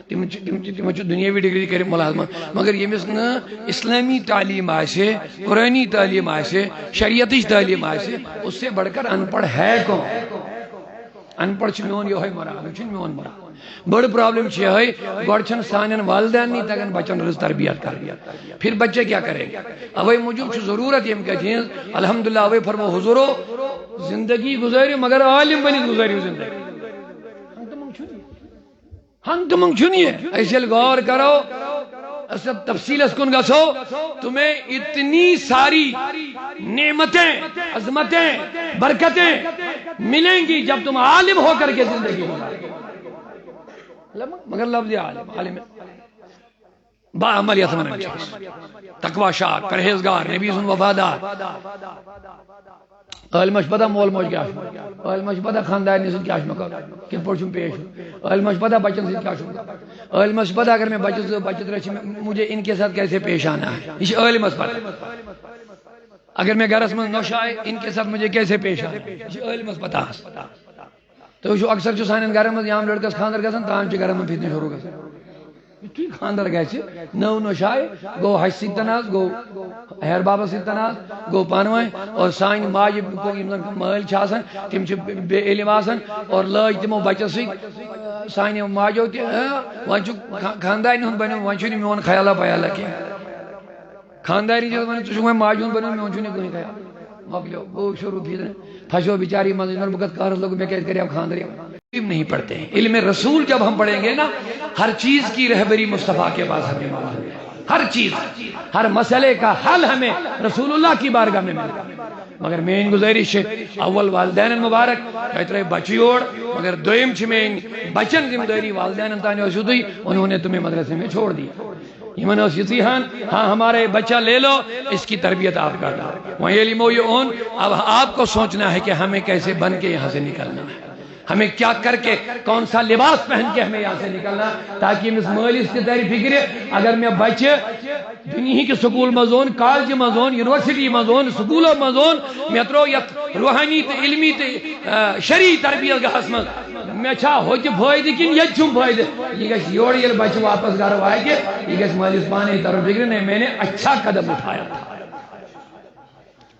تم دنیاوی ڈگری کرے ملازمت مگر یمس نہ اسلامی تعلیم آسے قرآنی تعلیم آسے شریعتی تعلیم آسے اس سے بڑھ کر ان پڑھ ہے کون ان پڑھ چھ میون یہ مراد چھن میون مراد بڑ پرابلم چھ ہے گوڑ چھن سانن والدین نہیں تگن بچن رز تربیت کر پھر بچے کیا کریں گے اوے موجود چھ ضرورت یم کہ چیز الحمدللہ اوے فرمو حضورو زندگی گزاری مگر عالم بنی گزاری زندگی ہم تمہیں چھنیے ایسے غور کرو اسب تفصیل اس کن گسو تمہیں اتنی ساری نعمتیں عظمتیں برکتیں ملیں گی جب تم عالم ہو کر کے زندگی گزارو مگر لفظ عالم با عمل یتمن تقوی شار پرہیزگار نبی سن وفادار علمش پتہ مول موج کیا علمش پتہ خاندان سن کیا کت پہ پیش علمش پتہ بچن سن کیا علمش پتہ اگر میں بچت رچ مجھے ان کے ساتھ کیسے پیش آنا ہے یہ علمس پتہ اگر میں گھرس من نوش آئے ان کے ساتھ مجھے کیسے پیش آنا ہے یہ علمس پتہ تو اکثر سان گھر من یام لڑکس خاندر گھن تان گھر من فتنہ شروع گھن خاندر گھس نو نوشائے گو حج سی تناز گو ہیر بابا سی تناز گو پانوائیں اور سان ماج مل تم بے علم آسان اور لج تمو بچس سی سان ماجو تہ خاندان ہند بنو ون میون خیالہ پیالہ کی خاندانی ون ماجہ ہند بنو میون کہیں خیال مکلو گو شروع پھنسو بیچاری من بہت کارس لوگ میں کیا کرے خاندر علم نہیں پڑھتے ہیں علم رسول جب ہم پڑھیں گے نا ہر چیز کی رہبری مصطفیٰ کے پاس ہمیں موجود ہے ہر چیز ہر مسئلے کا حل ہمیں رسول اللہ کی بارگاہ میں ملتا مگر مین گزارش اول والدین مبارک اترے بچیوڑ مگر دویم مین بچن ذمہ داری والدین تانی وسودی انہوں نے تمہیں مدرسے میں چھوڑ دیا یمن یتیحان ہاں ہمارے بچہ لے لو اس کی تربیت آپ کرنا وہیں علم اب آپ کو سوچنا ہے کہ ہمیں کیسے بن کے یہاں سے نکلنا ہے ہمیں کیا کر کے کون سا لباس پہن کے ہمیں یہاں سے نکلنا تاکہ اس مالس کی تاری فکر اگر میں بچے دنیا کے school Muzoon college Muzoon university Muzoon school Muzoon میں ترو یت روحانی تو علمی تو شرعی تربیت گھس مز میں چھا ہوتی فائدہ کن یہ چھم فائدہ یہ گھس یور یل بچہ واپس گھر وائے کہ یہ گھس مالس پانے طرف فکر نہیں میں نے اچھا قدم اٹھایا تھا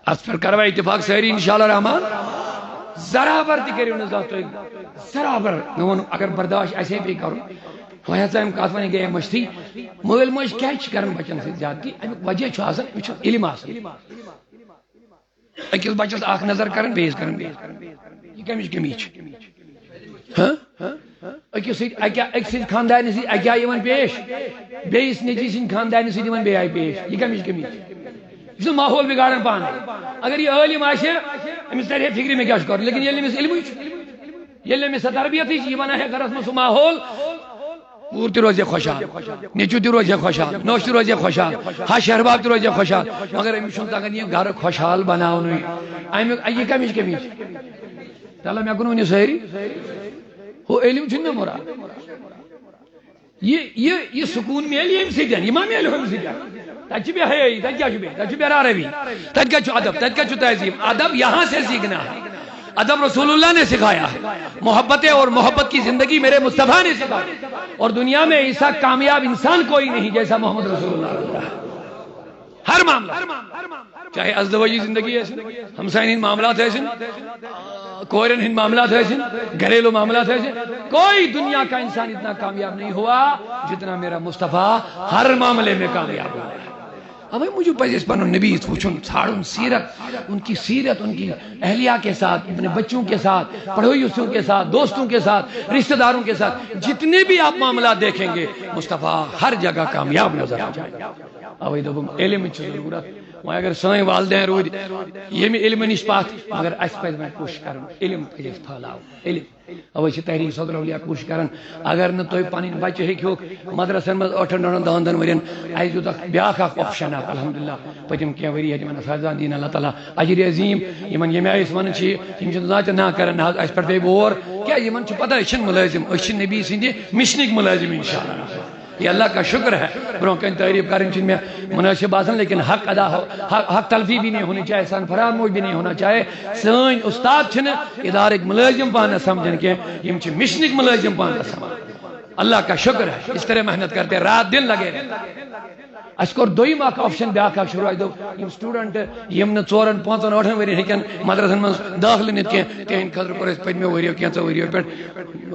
اس پر کروا اتفاق سہری انشاءاللہ رحمان ذرا بر تہ کرو ذات ذرا بر اگر برداشت ایسے بھی کرو وہم کت ون گئی مشتی مل مج کیا کران بچن سی زیادتی امیک وجہ علم اکس بچس اخ نظر کران بیس کران یہ کمچ کمی اکس سند خاندان سی اکیا پیش بیس نیچی سند خاندان سی بے آئی پیش یہ کمچ کمی یہ ماحول بگاڑان پانے اگر یہ عالم آشے امس ترے فکر میں کیا کر لیکن یہ امس علم یہ امس تربیت یہ بنا ہے گھرس من سہ ماحول پور تہ روزے خوشحال نیچو تہ روزے خوشحال نوش تہ روزے خوشحال ہش احباب تہ روزے خوشحال مگر امس چھن تگان یہ گھر خوشحال بناون امیک یہ کمچ کمی تلا مے کن ون سہری ہو علم چھن مراد یہ سکون میل یم سیدن یہ ما میل ہم سیدن تجھ بے حیائی تجھ بے راروی تجھ کا ادب تجھ کا تہذیب ادب یہاں سے سیکھنا ہے ادب رسول اللہ نے سکھایا ہے محبت اور محبت کی زندگی میرے مصطفیٰ نے سکھایا اور دنیا میں ایسا کامیاب انسان کوئی نہیں جیسا محمد رسول اللہ ہر معاملہ چاہے ازدواجی زندگی ہے ہمسائن ہند معاملات ہے کورن ہند معاملات ہے گھریلو معاملات ہے کوئی دنیا کا انسان اتنا کامیاب نہیں ہوا جتنا میرا مصطفیٰ ہر معاملے میں کامیاب ہوا ہے اب مجھے پہلے پن نبی وچن ژھانڈن سیرت ان کی اہلیہ کے ساتھ اپنے بچوں کے ساتھ پڑوسیوں کے ساتھ دوستوں کے ساتھ رشتہ داروں کے ساتھ جتنے بھی آپ معاملات دیکھیں گے مصطفیٰ ہر جگہ کامیاب نظر آ جائے گا اوے دبم علم ضرورت وۄنۍ اگر سٲنۍ والدین روٗدۍ ییٚمہِ علمہٕ نِش پتھ مگر اَسہِ پَزِ وۄنۍ کوٗشِش کَرُن علم پٔرِتھ پھٲلاو علم اوے چھِ تحریٖک صدر اولیاء کوٗشِش کَران اگر نہٕ تُہۍ پَنٕنۍ بَچہِ ہیٚکہوکھ مدرسن منٛز 8 9 10 ؤرین اَسہِ دیُت اکھ بیٛاکھ اکھ اوپشن اکھ الحمدللہ پٔتِم کینٛہہ ؤری ییٚتہِ یِمن حفاظان دِیِن اللہ تعالیٰ اجر عظیٖم یِمن ییٚمہِ آیہِ أسۍ وَنان چھِ یِم چھِنہٕ زانٛہہ تہِ نا کران نہ حظ اَسہِ پٮ۪ٹھ پیٚیہِ بور کیٛازِ یِمن چھِ پتہ أسۍ چھِنہٕ مُلٲزِم أسۍ چھِ نبی سٕنٛدِ مِشنٕکۍ مُلٲزِم انشاءاللہ یہ اللہ کا شکر ہے برو کن تعریف کریں چن میں مناسب آسن لیکن حق ادا ہو حق تلفی بھی نہیں ہونی چاہیے سان فراموش بھی نہیں ہونا چاہیے سن استاد چھن ادارک ملازم پانا سمجھن کے یم چھ مشنک ملازم پانا سمجھن اللہ کا شکر ہے اس طرح محنت کرتے رات دن لگے اس کو دویم اکھ آپشن بیاکھ اکھ شروع دو یم سٹوڈنٹ یم نہ 4 5 8 ؤری ہکن مدرسن من داخل نت کے تہن خاطر کور اس پدمے ؤریو کینژو ؤریو پہ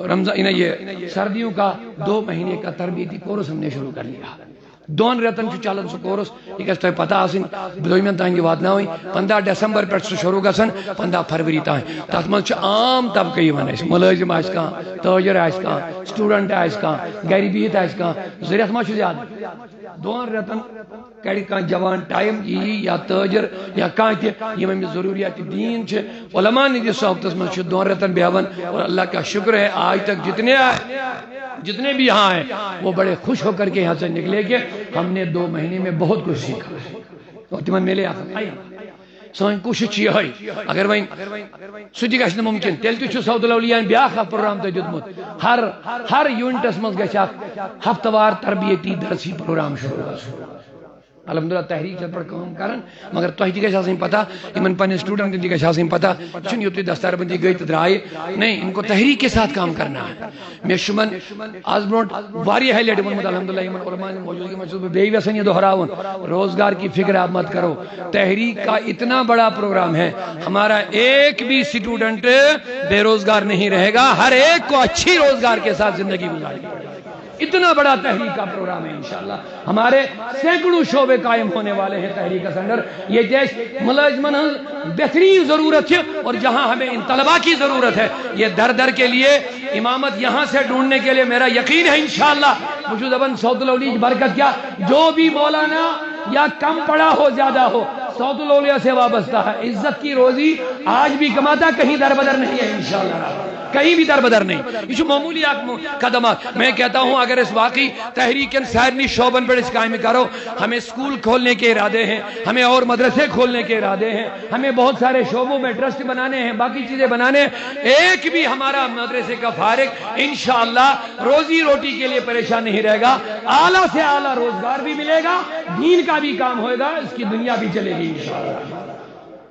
رمضان یہ سردیوں کا 2 مہینے کا تربیتی کورس ہم نے شروع کر لیا 2 رتن چلان سہ کورس یہ گھس تہ پتہ آسن دویمن تان واتناوین 15 دسمبر پہ سہ شروع گژھان 15 فروری تان تر من عام طبقہ یوان اس ملازم آس کان تاجر آس کان سٹوڈنٹ آس کان گھر بہت آس کان ضرورت ما زیادہ دون رتن کڑ کان جوان ٹائم یا تاجر یا کان یہ ہمیں ضروریات دین چھے علماء نے جس صحبت میں دون رتن بیاون اور اللہ کا شکر ہے آج تک جتنے بھی یہاں ہیں وہ بڑے خوش ہو کر کے یہاں سے نکلے کہ ہم نے 2 مہینے میں بہت کچھ سیکھا اور تمہیں میلے آئے سوائن کوشش یہ ہے اگر وہیں سجی گشن ممکن تیل تیچو سعود الاولیان بیاخ پروگرام تا جدمت ہر یونٹس مز گشا ہفتوار تربیتی درسی پروگرام شروع الحمدللہ تحریک سے پر کام کرن مگر تو ہی گشا سیں پتا ایمن پانے اسٹوڈنٹ دی گشا سیں پتا چن یوتی دستار بندی گئی تدرائے نہیں ان کو تحریک کے ساتھ کام کرنا ہے میں شمن آزبرونٹ واری ہے لیڈ من الحمدللہ ایمن علماء موجودگی میں چوز بے ویسن یہ دہراون روزگار کی فکر آپ مت کرو تحریک کا اتنا بڑا پروگرام ہے ہمارا ایک بھی اسٹوڈنٹ بے روزگار نہیں رہے گا ہر ایک کو اچھی روزگار کے ساتھ زندگی گزارے اتنا بڑا تحریک کا پروگرام ہے انشاءاللہ ہمارے سینکڑوں شعبے قائم ہونے والے ہیں تحریک سنڈر یہ دیش ملازمن بہترین ضرورت ہے اور جہاں ہمیں ان طلباء کی ضرورت ہے یہ در در کے لیے امامت یہاں سے ڈھونڈنے کے لیے میرا یقین ہے انشاءاللہ مجھو زبان سعود الاولیاء برکت کیا جو بھی مولانا یا کم پڑا ہو زیادہ ہو سعود الاولیاء سے وابستہ ہے عزت کی روزی آج بھی کماتا کہیں در بدر نہیں ہے انشاءاللہ کہیں بھی در بدر نہیں یہ جو معمولی قدمات میں کہتا ہوں اگر اس واقعی تحریک سہرنی شعبن پر اس قائم کرو ہمیں سکول کھولنے کے ارادے ہیں ہمیں اور مدرسے کھولنے کے ارادے ہیں ہمیں بہت سارے شعبوں میں ٹرسٹ بنانے ہیں باقی چیزیں بنانے ہیں ایک بھی ہمارا مدرسے کا فارغ انشاءاللہ روزی روٹی کے لیے پریشان نہیں رہے گا اعلیٰ سے اعلیٰ روزگار بھی ملے گا دین کا بھی کام ہوئے گا اس کی دنیا بھی چلے گی انشاءاللہ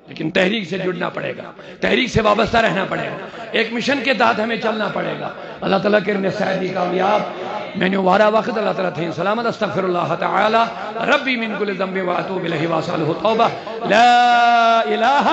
لیکن تحریک سے جڑنا پڑے گا تحریک سے وابستہ رہنا پڑے گا ایک مشن کے تحت ہمیں چلنا پڑے گا اللہ تعالیٰ کرنے سعیدی کامیاب میں نے وارا وقت اللہ تعالیٰ تھے سلامت استغفر اللہ تعالی ربی من کل ذنب واتوب الیہ واسألہ توبہ لا الہ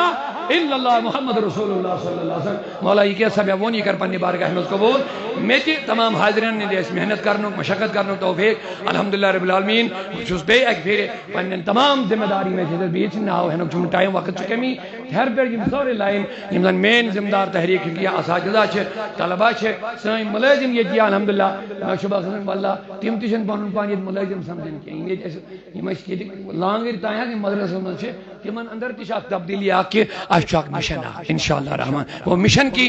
الا اللہ محمد رسول اللہ صلی اللہ علیہ وسلم مولا یہ کیا سب وہ نہیں کر پانے بارگاہ میں اس کو بول میں تمام حاضرین نے دیس محنت کرنو مشقت کرنو توفیق الحمدللہ رب العالمین چوز بے ایک پھر پنن تمام ذمہ داری میں جدر بیچ نہ ہو ہنو چون ٹائم وقت چکے می ہر پر یم سورے لائن یم مین ذمہ دار تحریک کیا اساتذہ چھ طلبہ چھ سائیں ملازم یہ کیا الحمدللہ میں شبہ خزن واللہ تیم تیشن پانون پانی ملازم سمجھن کی یہ مش کی لانگر تایا کہ مدرسہ میں چھ کہ من اندر تشاک تبدیلی آ کے اشاک مشن انشاءاللہ رحمان وہ مشن کی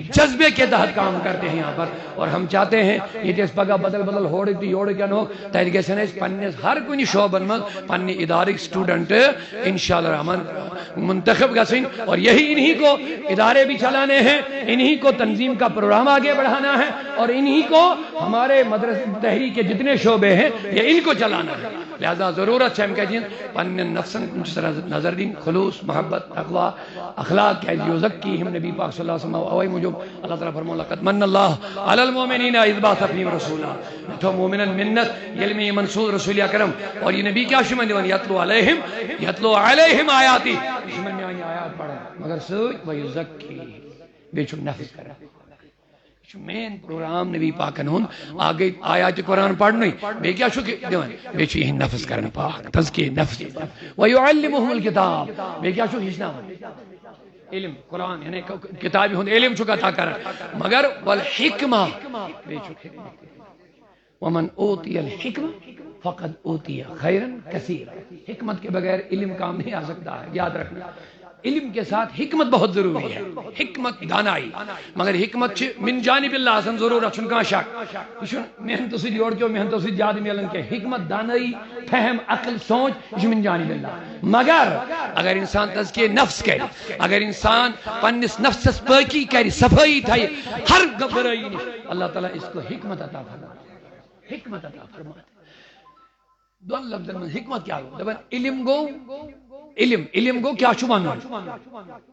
جذبے کے تحت کام کرتے ہیں یہاں پر اور ہم چاہتے ہیں یہ جس پگہ بدل ہوڑے تی ہوڑے کیا نو تحریک سنیس پنیس ہر کوئی شعبن میں پنی ادارے سٹوڈنٹ انشاءاللہ رحمان منتخب گسیں اور یہی انہی کو ادارے بھی چلانے ہیں انہی کو تنظیم کا پروگرام آگے بڑھانا ہے اور انہی کو ہمارے مدرسہ تحریک کے جتنے شعبے ہیں یہ ان کو چلانا ہے لہذا ضرورت ہے ہم کہتے ہیں پنن نفسن نظر دین خلوص محبت تقوی اخلاق کہ یزکیہم نبی پاک صلی اللہ علیہ وسلم اوئی مجھو اللہ تعالیٰ فرمو لقد من اللہ علی المومنین اذ بعث فیہم رسولا تو مومنن منت علمی منصور رسول اکرم اور یہ نبی کیا شمن دیوان یتلو علیہم آیاتی شمن میں آنی آیات پڑھا مگر سوچ ویزکی بیچو نفس کرا مین پروگرام نبی پاکن ہون آگے آیات قرآن پڑھنی بے کیا شو دیوان بے چو یہ نفس کرنا پاک تزکیہ نفس وَيُعَلِّمُهُمُ الْكِتَاب بے کیا شو ہیچنا علم قرآن یعنی کتابی ہون علم چکا تھا کرن مگر والحکمہ بے چو ومن اوتی الحکمہ فقد اوتی خیرن کثیر حکمت کے بغیر علم کام نہیں آ سکتا ہے یاد رکھنا علم کے ساتھ حکمت بہت ضروری ہے حکمت دانائی مگر حکمت من جانب اللہ حسن ضرورت چھن کہاں شک محنت سے جوڑ کے محنت سے جاد ملن کے حکمت دانائی فہم عقل سوچ من جانب اللہ مگر اگر انسان تزکیہ نفس کرے اگر انسان پنس نفس پاکی کرے صفائی تھائی ہر برائی اللہ تعالیٰ اس کو حکمت عطا فرماتا حکمت عطا فرماتا دون لفظ میں حکمت کیا ہو دبن علم گو علم گو کیا چھوانو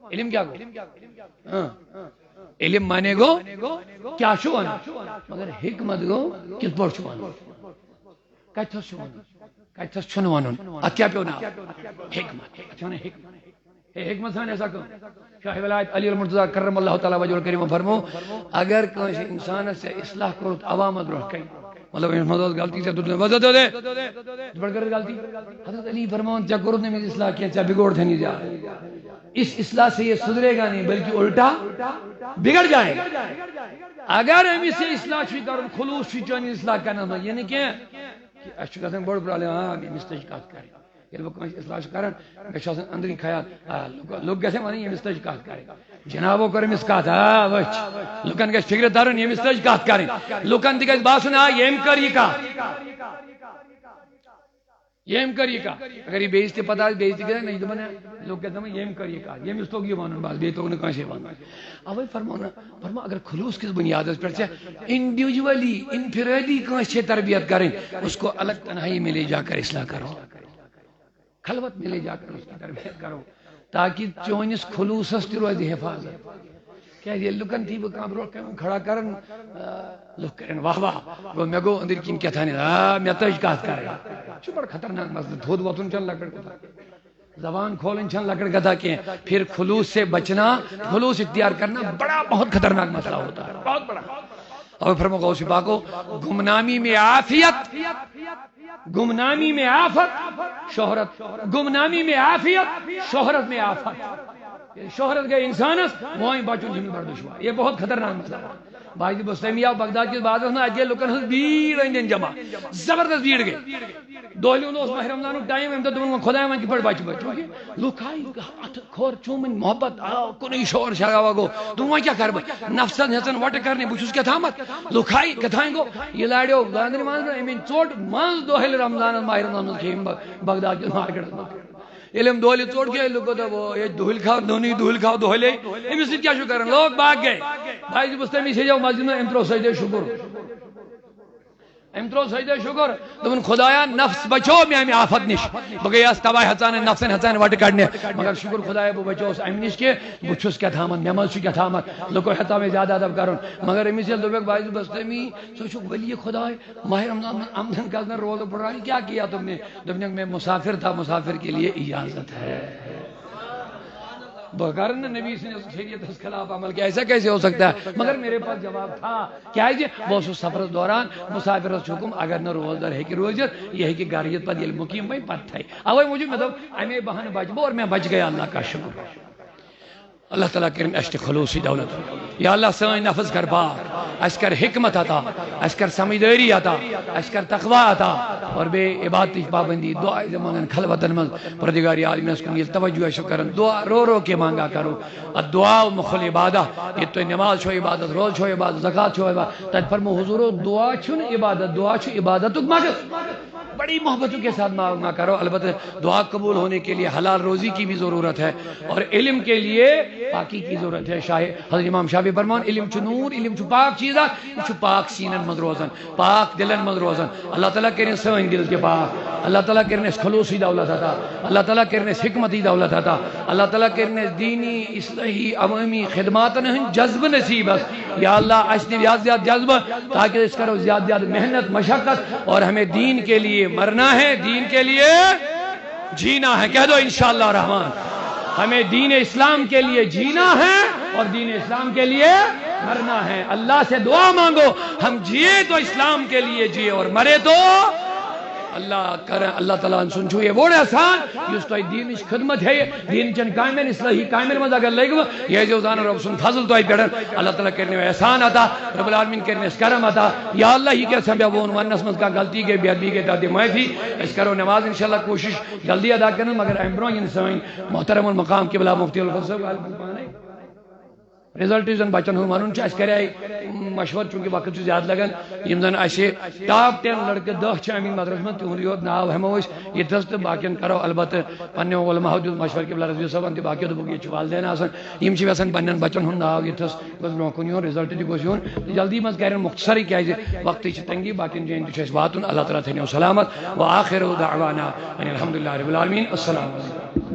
علم کیا گو علم مانے گو کیا چھوانو مگر حکمت گو کس پر چھوانو کہتھس چھوانو کہتھس چھنوانو اتیا پیونا حکمت حکمت سان ایسا کہو شاہ ولایت علی المرتضی کرم اللہ تعالی وجہ الکریم فرمو اگر کوئی انسان سے اصلاح کرو تو عوام ادروح کہیں مطلب مدد غلطی سے دوسرے وجہ دے بڑھ کر غلطی حضرت علی فرمان چاہ کرو نے میری اصلاح کیا چاہ بگوڑ تھے نہیں جا اس اصلاح سے یہ صدرے گا نہیں بلکہ الٹا بگڑ جائے اگر ہم اسے اصلاح شی کرو خلوص شی چانی اصلاح کرنا یعنی کیا اچھا گژھان بوڑ پرابلم ییٚمِس تٔج کتھ کرٕنۍ ییٚلہِ بہٕ کٲنٛسہِ اصلاح چھُس کران مےٚ چھُ آسان أنٛدری خیال لُکھ گژھن وَنٕنۍ ییٚمِس تٔج کتھ کرٕنۍ جنابو کٔر أمِس کتھ وٕچھ لُکن گژھِ فِکرِ ترُن ییٚمِس تٔج کتھ کرٕنۍ لُکن تہِ گژھِ باسُن ییٚمۍ کٔر یہِ کتھ ییٚمۍ کٔر یہِ کتھ اگر یہِ بیٚیِس تہِ پتہ آسہِ بیٚیِس تہِ گژھِ نہ یہِ دپان لُکھ گژھِ دپان ییٚمۍ کٔر یہِ کتھ ییٚمِس توٚگ یہِ وَنُن بس بیٚیہِ توٚگ نہٕ کٲنٛسے وَنُن اوے فرمو اگر خلوص کِس بنیادس پٮ۪ٹھ ژےٚ انڈیویجولی انفرادی کٲنٛسہِ چھے تربیت کرٕنۍ اس کو الگ تنہائی میں لے جا کر اصلاح کرو خلوت میں لے جا کر اس کی تربیت کرو تاکہ چونس خلوصس تہِ روزِ حفاظت کیٛازِ ییٚلہِ لُکن تھی بہٕ کانٛہہ برونٛٹھ کَنۍ کھڑا کران لُکھ کرن واہ واہ گوٚو مےٚ گوٚو أنٛدٕرۍ کِنۍ کیٛاہ تھانہِ مےٚ تٔج کتھ کرٕنۍ یہِ چھُ بڑٕ خطرناک مسلہٕ تھوٚد وۄتھُن چھنہٕ لۄکٕٹ کتھا زبان کھولن چھنہٕ لۄکٕٹ کتھا کینٛہہ پھر خلوص سے بچنا خلوص اختیار کرنا بڑا بہت خطرناک مسئلہ ہوتا ہے بہت بڑا اور فرمو غوث پاکو گمنامی میں عافیت گمنامی میں آفت شہرت گمنامی میں عافیت شہرت میں آفت شہرت گئے انسانس موئیں بچن چھُنہٕ بڑٕ دشوار یہ بہت خطرناک مسئلہ ہے باقی بستمی آو بغداد کس بعد اتھے لکن ہز بھیڑ أندۍ جمع زبردست بھیڑ گئی دہلی ہند ماہ رمضان ٹائم امہ دہ خدا ون کت بچ چونکہ لوگ آئی ات کھور چومن محبت آو کن شور شراوا گو دم وۄنۍ کیٛاہ کر بہٕ نفسن ہیژن وٹہ کرنے بہ چھُس کیٛاہ تھامت لوگ آئی کتھائیں گو یہ لاڑیو گاندری مان امن ژوٚٹ منٛز دۄہلہِ رمضان ماہ رمضان منٛز کھیٚیِم بغداد کس مارکیٹس منٛز ییٚلہِ أمۍ دۄہلہِ ژوٚٹ کھے لُکو دوٚپ ییٚتہِ دۄہلہِ کھاو دۄنٕے دۄہلہِ کھاو دۄہلے أمِس سۭتۍ کیٛاہ چھُ کران لوگ باغ گئے بھائی جی بستمی سجاو مسجد میں أمۍ ترٛوو سجدے شکر أمۍ ترٛوو سجدے شکر دوٚپُن خدایا نفس بچو مےٚ امہِ آفت نش بہٕ گٔیاس تباہ ہٮ۪ژان نفسن ہٮ۪ژان وٹہٕ کڑنہِ مگر شکر خدایا بہٕ بچوس امہِ نش کہِ بہٕ چھُس کیٛاہ تھامت مےٚ منٛز چھُ کیٛاہ تھامت لُکو ہٮ۪ژاو مےٚ زیادٕ ادب کرُن مگر أمِس ییٚلہِ دوٚپُکھ بھائی جی بستمی ژٕ چھُکھ ولی خداے ماہ رمضان میں آمدن کرنا روزہ پڑھائی کیا کیا تم نے دوٚپنکھ میں مسافر تھا مسافر کے لیے اجازت ہے بغیر نبی شریعت خلاف عمل کیا ایسا کیسے ہو سکتا ہے مگر میرے پاس جواب تھا کیا بہ سفرس دوران مسافرس حکم اگر نہ روزدار ہیٚکہِ روزت یہ ہیٚکہِ گھر یِتھ پتہٕ ییٚلہِ مقیم وۄنۍ پتہٕ تھایہِ اوے موٗجوٗب مےٚ دوٚپ امے بہانہٕ بچ بہٕ اور مےٚ بچ گیا اللہ کا شکر اللہ تعالیٰ کرن اسہِ تہِ خلوصی دولت یا اللہ سٲنۍ نفس کر پاک اسہِ کر حکمت عطا اسہِ کر سمجھدٲری عطا اسہِ کر تقوا عطا اور بیٚیہِ عبادتٕچ پابندی دعا منگن خلوتن منٛز پروردگار عالمینس کُن ییٚلہِ توجہ آسو کران دعا رو رو کے مانگا کرو الدعاء مخل عبادہ ییٚتہِ تۄہہِ نماز چھو عبادت روز چھو عبادت زکات چھو عبادت تتہِ فرمو حضورو دعا چھُنہٕ عبادت دعا چھُ عبادتُک مقصد بڑی محبتوں کے ساتھ مانگا کرو البتہ دعا قبول ہونے کے لیے حلال روزی کی بھی ضرورت ہے اور علم کے لیے پاکی کی ضرورت ہے حضرت امام شافعی فرمان علم چھ نور علم چھ پاک چیز چھ پاک سینن مز روزن پاک دلن مز روزن اللہ تعالیٰ کرن سن دل کے پاک اللہ تعالیٰ کرن خلوصی دولت عطا اللہ تعالیٰ کرن حکمتی دولت عطا اللہ تعالیٰ کرن دینی اصلاحی عوامی خدماتن ہن جذب نصیب یا اللہ اس نے زیادہ زیادہ جذب تاکہ اس کرو زیادہ زیادہ محنت مشقت اور ہمیں دین کے لیے مرنا ہے دین کے لیے جینا ہے کہہ دو انشاءاللہ الرحمن ہمیں دین اسلام کے لیے جینا ہے اور دین اسلام کے لیے مرنا ہے اللہ سے دعا مانگو ہم جیے تو اسلام کے لیے جیے اور مرے تو اللہ کرے اللہ تعالیٰ سنچو یہ بوڑے آسان یہ اس تو دین اس خدمت ہے دین چن کامل اصلاحی کامل مزا اگر لے گو یہ جو زانا رب سن فضل تو آئی پیڑن اللہ تعالیٰ کرنے میں احسان آتا رب العالمین کرنے اس کرم آتا یا اللہ ہی کیسے ہم بیابون ونس مز کا غلطی کے بیادبی کے تاتی معافی اس کرو نماز انشاءاللہ کوشش جلدی ادا کرنا مگر امبرون انسان محترم المقام کی بلا مفتی الفضل رزلٹ زن بچن ہوں مانون اس کرے مشور چونکہ وقت زیادہ لگن یم زن اسے ٹاپ 10 لڑکے 10 امین مدرسہ میں تہند یوت ناو ہمو یہ دست باقین کرو البتہ پنہ علماء مشور کے بلا رضوی صاحب باقی دبک یہ والدین آسان یم ویسان پنن بچن ہند ناو یہ برو کن یون رزلٹ تہ گوس یون جلدی مز کرن مختصر کیازِ وقت تنگی باقین جائن تہ واتن اللہ تعالیٰ تھنو سلامت وآخر دعوانا ان الحمدللہ رب العالمین السلام علیکم